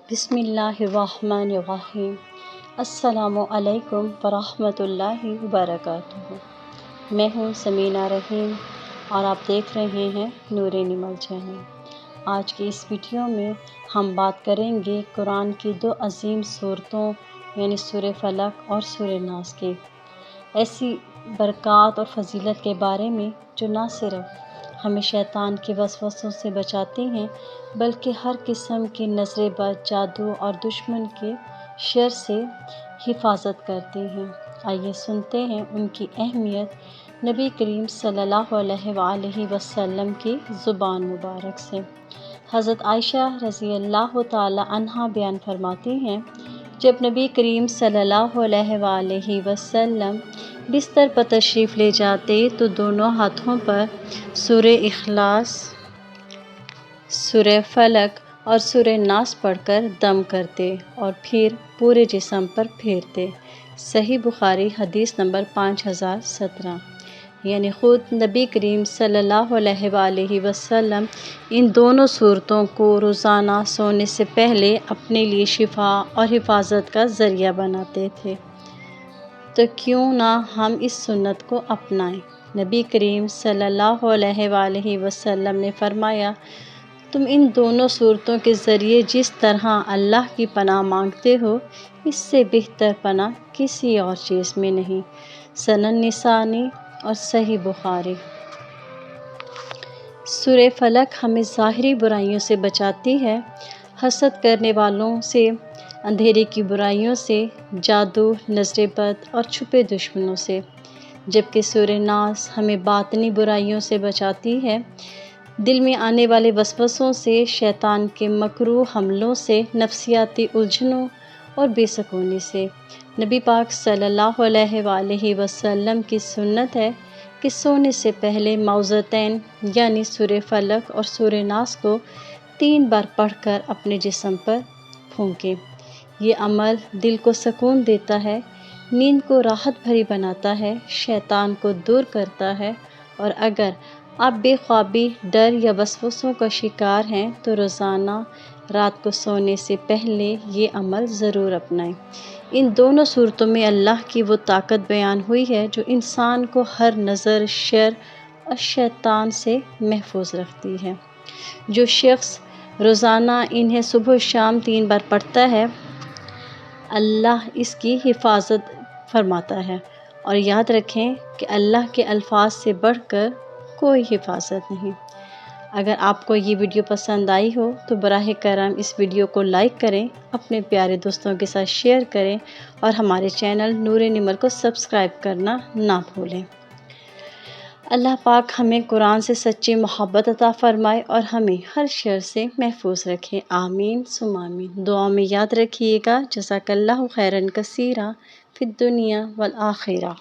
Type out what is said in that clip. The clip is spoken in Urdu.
بسم اللہ الرحمن الرحیم۔ السلام علیکم ورحمۃ اللہ وبرکاتہ۔ میں ہوں سمینہ رحیم اور آپ دیکھ رہے ہیں نور نمل چینل۔ آج کی اس ویڈیو میں ہم بات کریں گے قرآن کی دو عظیم صورتوں یعنی سورہ فلق اور سورہ ناس کی ایسی برکات اور فضیلت کے بارے میں جو نہ صرف ہمیں شیطان کے وسوسوں سے بچاتی ہیں بلکہ ہر قسم کی نظر بد، جادو اور دشمن کے شر سے حفاظت کرتی ہیں۔ آئیے سنتے ہیں ان کی اہمیت نبی کریم صلی اللہ علیہ وآلہ وسلم کی زبان مبارک سے۔ حضرت عائشہ رضی اللہ تعالی عنہا بیان فرماتی ہیں، جب نبی کریم صلی اللہ علیہ وآلہ وسلم بستر پر تشریف لے جاتے تو دونوں ہاتھوں پر سورہ اخلاص، سورہ فلق اور سورہ ناس پڑھ کر دم کرتے اور پھر پورے جسم پر پھیرتے۔ صحیح بخاری حدیث نمبر 5017۔ یعنی خود نبی کریم صلی اللہ علیہ وآلہ وسلم ان دونوں صورتوں کو روزانہ سونے سے پہلے اپنے لیے شفا اور حفاظت کا ذریعہ بناتے تھے۔ تو کیوں نہ ہم اس سنت کو اپنائیں۔ نبی کریم صلی اللہ علیہ وآلہ وسلم نے فرمایا، تم ان دونوں صورتوں کے ذریعے جس طرح اللہ کی پناہ مانگتے ہو اس سے بہتر پناہ کسی اور چیز میں نہیں۔ سنن نسائی اور صحیح بخاری۔ سورہ فلق ہمیں ظاہری برائیوں سے بچاتی ہے، حسد کرنے والوں سے، اندھیرے کی برائیوں سے، جادو، نظر بد اور چھپے دشمنوں سے، جبکہ سورہ ناس ہمیں باطنی برائیوں سے بچاتی ہے، دل میں آنے والے وسوسوں سے، شیطان کے مکروہ حملوں سے، نفسیاتی الجھنوں اور بے سکونی سے۔ نبی پاک صلی اللہ علیہ وآلہ وسلم کی سنت ہے کہ سونے سے پہلے معوذتین یعنی سورہ فلق اور سورہ ناس کو 3 بار پڑھ کر اپنے جسم پر پھونکیں۔ یہ عمل دل کو سکون دیتا ہے، نیند کو راحت بھری بناتا ہے، شیطان کو دور کرتا ہے، اور اگر آپ بے خوابی، ڈر یا وسوسوں کا شکار ہیں تو روزانہ رات کو سونے سے پہلے یہ عمل ضرور اپنائیں۔ ان دونوں صورتوں میں اللہ کی وہ طاقت بیان ہوئی ہے جو انسان کو ہر نظر، شر اور شیطان سے محفوظ رکھتی ہے۔ جو شخص روزانہ انہیں صبح و شام 3 بار پڑھتا ہے اللہ اس کی حفاظت فرماتا ہے، اور یاد رکھیں کہ اللہ کے الفاظ سے بڑھ کر کوئی حفاظت نہیں۔ اگر آپ کو یہ ویڈیو پسند آئی ہو تو براہ کرم اس ویڈیو کو لائک کریں، اپنے پیارے دوستوں کے ساتھ شیئر کریں اور ہمارے چینل نور نمل کو سبسکرائب کرنا نہ بھولیں۔ اللہ پاک ہمیں قرآن سے سچی محبت عطا فرمائے اور ہمیں ہر شر سے محفوظ رکھے۔ آمین ثم آمین۔ دعا میں یاد رکھیے گا۔ جزاک اللہ خیرا کثیرا فی الدنیا والآخرہ۔